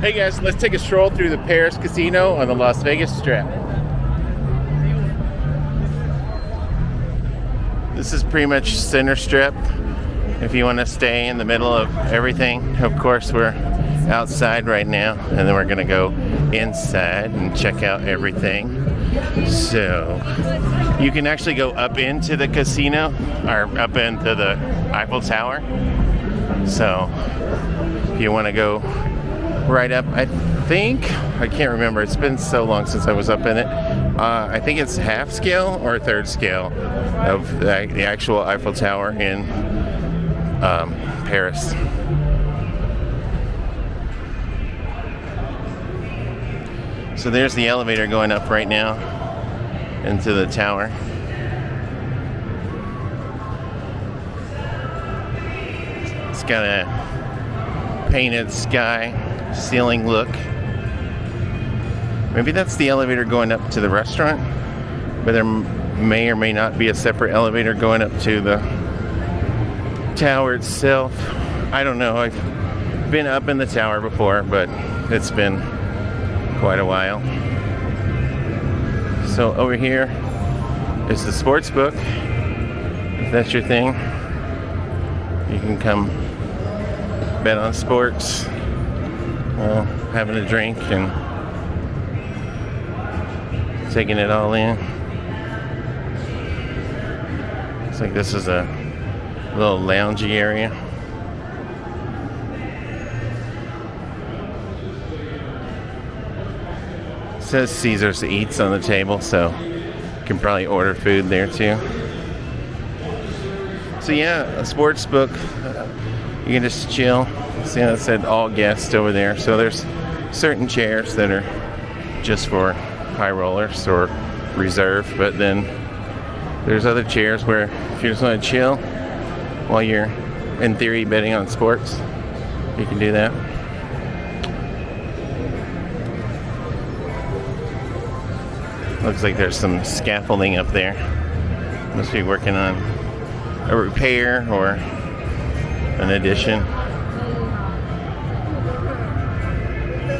Hey guys, let's take a stroll through the Paris Casino on the Las Vegas Strip. This is pretty much center strip if you want to stay in the middle of everything. Of course, we're outside right now, and then we're going to go inside and check out everything. So you can actually go up into the casino or up into the Eiffel Tower. So if you want to go right up, I can't remember, it's been so long since I was up in it. I think it's half scale or third scale of the actual Eiffel Tower in Paris. So there's the elevator going up right now into the tower. It's got a painted sky ceiling look. Maybe that's the elevator going up to the restaurant, but there may or may not be a separate elevator going up to the tower itself. I don't know. I've been up in the tower before, but it's been quite a while. So over here is the sportsbook. If that's your thing, you can come bet on sports while having a drink and taking it all in. Looks like this is a little loungy area. It says Caesar's Eats on the table, so you can probably order food there too. So yeah, a sports book. You can just chill. See how it said all guests over there. So there's certain chairs that are just for high rollers or reserved, but then there's other chairs where if you just want to chill while you're in theory betting on sports, you can do that. Looks like there's some scaffolding up there. Must be working on a repair or an addition.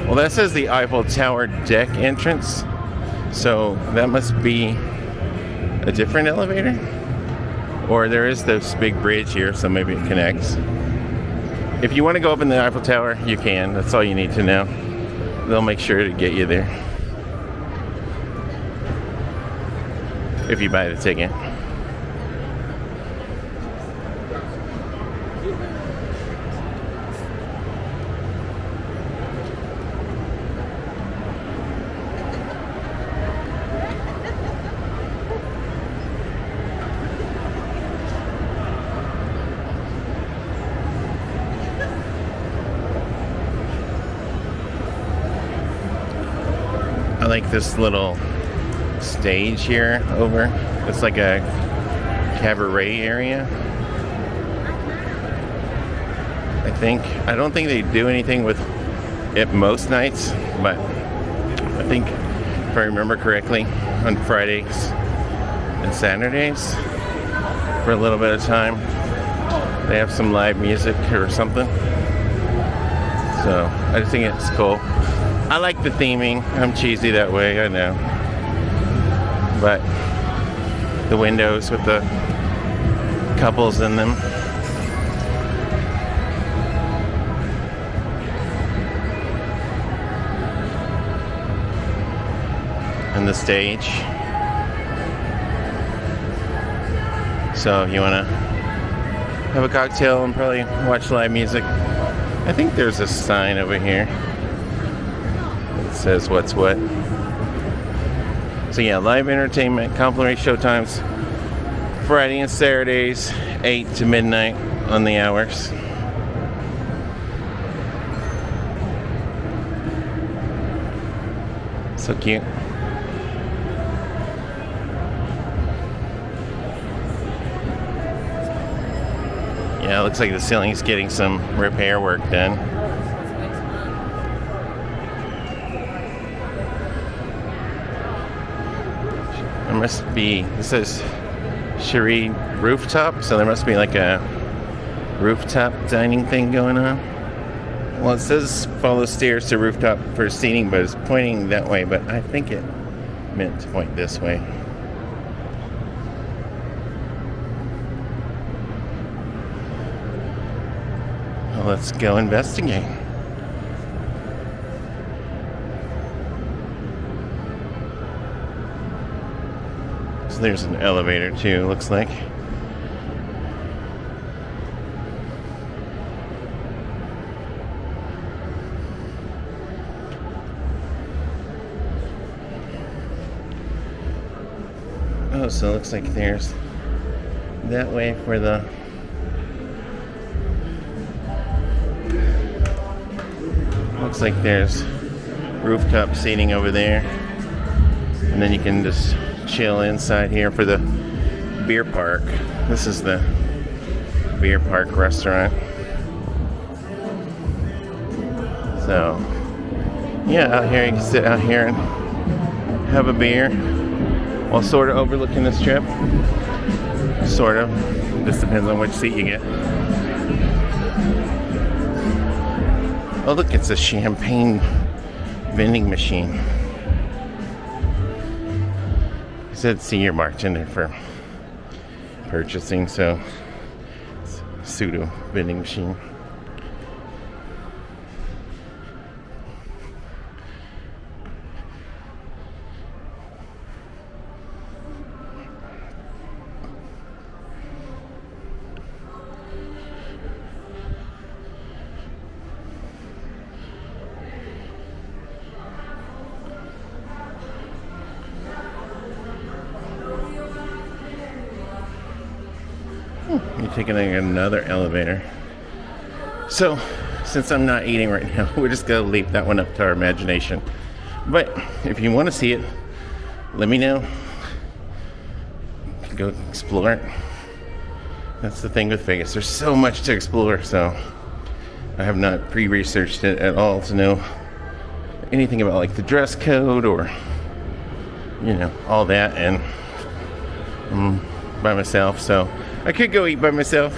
Well, that says the Eiffel Tower deck entrance, so that must be a different elevator, or there is this big bridge here, so maybe it connects. If you want to go up in the Eiffel Tower, you can. That's all you need to know. They'll make sure to get you there if you buy the ticket. I like this little stage here over. It's like a cabaret area. I don't think they do anything with it most nights, but I think if I remember correctly, on Fridays and Saturdays for a little bit of time they have some live music or something. So I just think it's cool. I like the theming. I'm cheesy that way, I know. But the windows with the couples in them. And the stage. So if you want to have a cocktail and probably watch live music, I think there's a sign over here that says what's what. So yeah, live entertainment, complimentary showtimes, Friday and Saturdays, 8 to midnight on the hours. So cute. Yeah, it looks like the ceiling's getting some repair work done. There must be, it says Cheri Rooftop, so there must be like a rooftop dining thing going on. Well, it says follow stairs to rooftop for seating, but it's pointing that way, but I think it meant to point this way. Well, let's go investigate. So there's an elevator too, looks like. Oh, so it looks like there's that way for the looks like there's rooftop seating over there, and then you can just chill inside here for the beer park. This is the beer park restaurant. So yeah, out here you can sit out here and have a beer while sort of overlooking the strip. Sort of. Just depends on which seat you get. Oh look, it's a champagne vending machine. It said senior bartender for purchasing, so it's a pseudo vending machine. You're taking another elevator. So, since I'm not eating right now, we're just gonna leave that one up to our imagination. But if you want to see it, let me know. Go explore it. That's the thing with Vegas. There's so much to explore, so I have not pre-researched it at all to know anything about like the dress code or all that, and I'm by myself, so I could go eat by myself.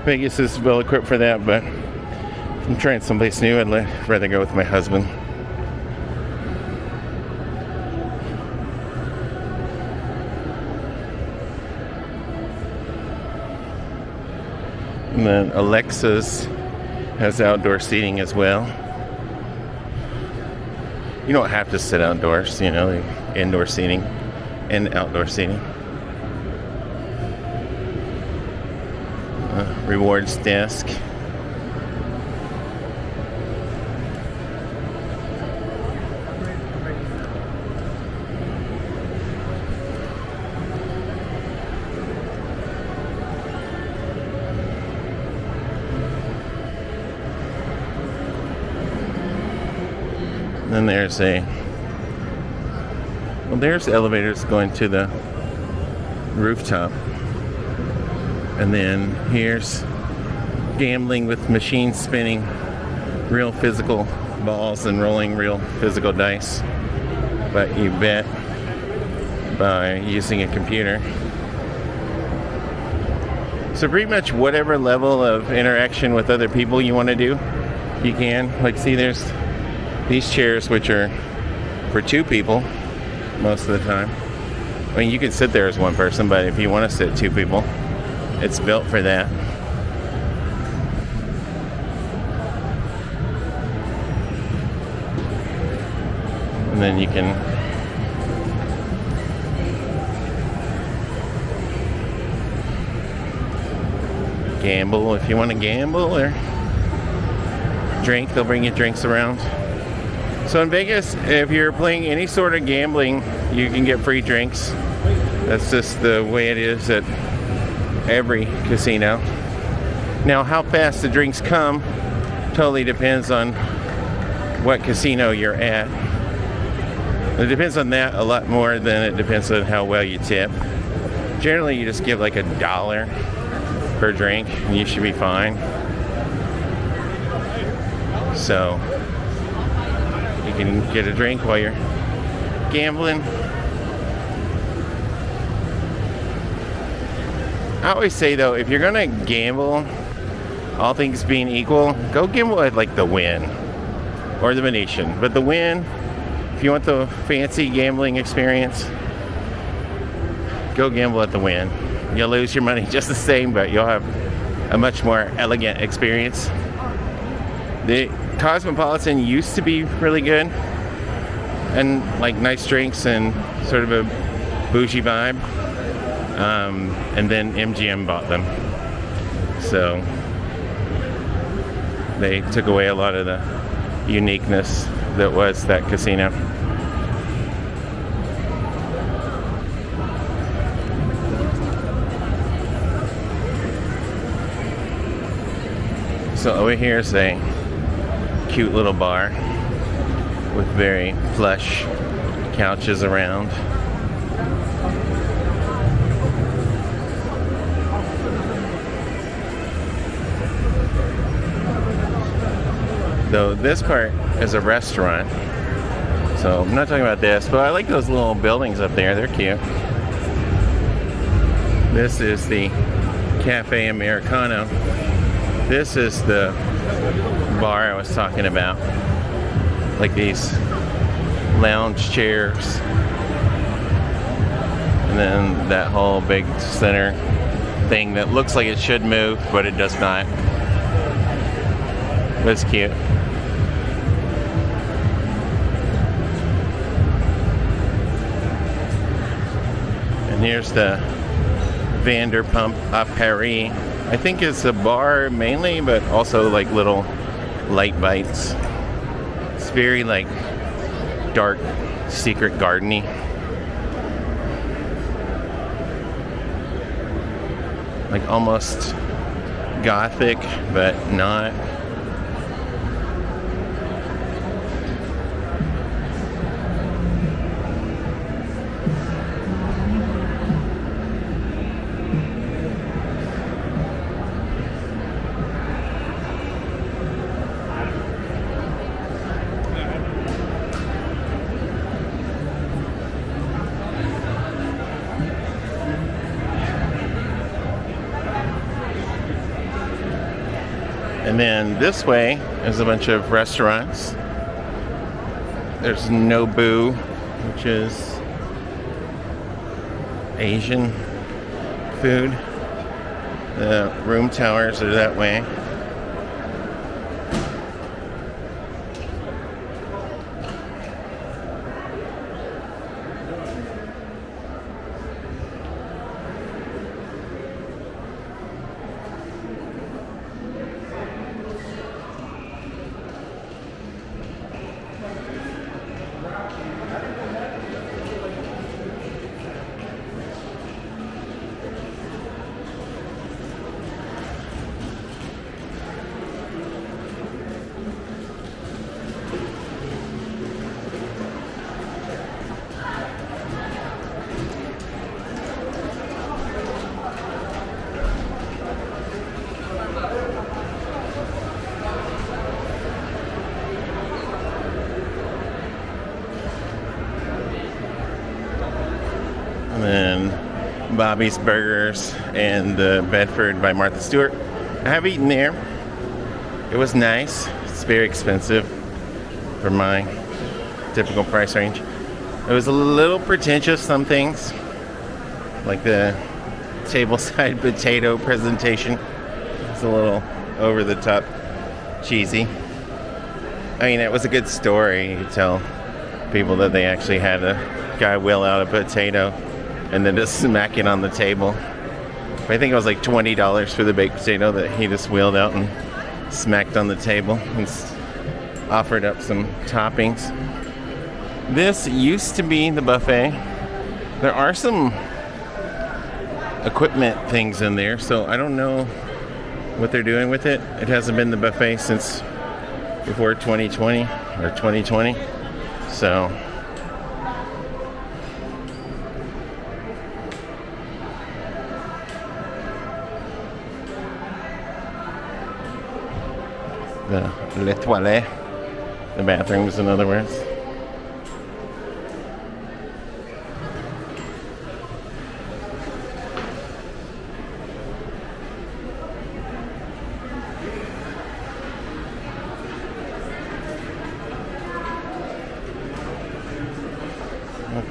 Vegas is well equipped for that, but if I'm trying someplace new, I'd rather go with my husband. And then Alexa's has outdoor seating as well. You don't have to sit outdoors, indoor seating and outdoor seating. Rewards desk. Then there's there's elevators going to the rooftop. And then here's gambling with machines spinning real physical balls and rolling real physical dice. But you bet by using a computer. So pretty much whatever level of interaction with other people you want to do, you can. Like, see, there's these chairs which are for two people most of the time. I mean, you can sit there as one person, but if you want to sit two people, it's built for that. And then you can gamble if you want to gamble, or drink. They'll bring you drinks around. So in Vegas, if you're playing any sort of gambling, you can get free drinks. That's just the way it is at every casino. Now, how fast the drinks come totally depends on what casino you're at. It depends on that a lot more than it depends on how well you tip. Generally, you just give like $1 per drink and you should be fine. So you can get a drink while you're gambling. I always say though, if you're gonna gamble, all things being equal, go gamble at like the Wynn or the Venetian. But the Wynn, if you want the fancy gambling experience, go gamble at the Wynn. You'll lose your money just the same, but you'll have a much more elegant experience. The Cosmopolitan used to be really good and like nice drinks and sort of a bougie vibe. And then MGM bought them. So they took away a lot of the uniqueness that was that casino. So over here is a cute little bar with very plush couches around. Though this part is a restaurant, so I'm not talking about this, but I like those little buildings up there. They're cute. This is the Cafe Americano. This is the bar I was talking about. Like these lounge chairs. And then that whole big center thing that looks like it should move, but it does not. But it's cute. And here's the Vanderpump A Paris. I think it's a bar mainly, but also like little light bites. It's very like dark, secret gardeny. Like almost gothic, but not. And then this way is a bunch of restaurants. There's Nobu, which is Asian food. The room towers are that way. And then Bobby's Burgers and the Bedford by Martha Stewart. I have eaten there. It was nice. It's very expensive for my typical price range. It was a little pretentious, some things, like the tableside potato presentation. It's a little over the top cheesy. I mean, it was a good story. You could tell people that they actually had a guy wheel out a potato and then just smack it on the table. But I think it was like $20 for the baked potato that he just wheeled out and smacked on the table and offered up some toppings. This used to be the buffet. There are some equipment things in there, so I don't know what they're doing with it. It hasn't been the buffet since before 2020 or 2020. So les toilettes, the bathrooms in other words.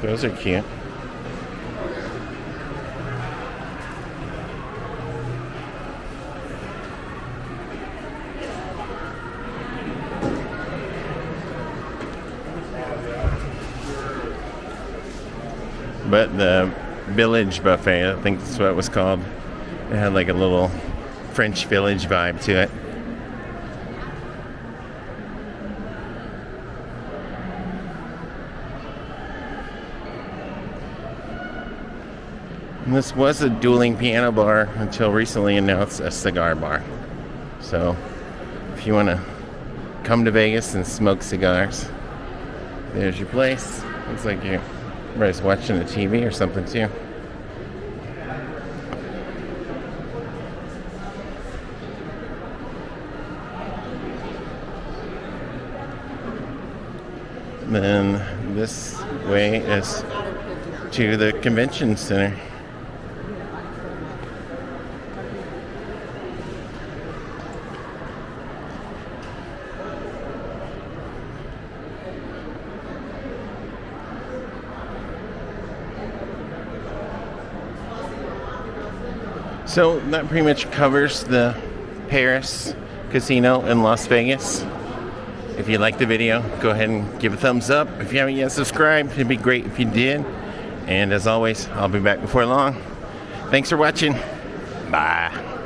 those are cute. But the Village Buffet, I think that's what it was called. It had like a little French Village vibe to it. And this was a dueling piano bar until recently, and now it's a cigar bar. So if you want to come to Vegas and smoke cigars, there's your place. Looks like everybody's watching the TV or something too. Then this way is to the convention center. So that pretty much covers the Paris casino in Las Vegas. If you liked the video, go ahead and give a thumbs up. If you haven't yet subscribed, it'd be great if you did. And as always, I'll be back before long. Thanks for watching. Bye.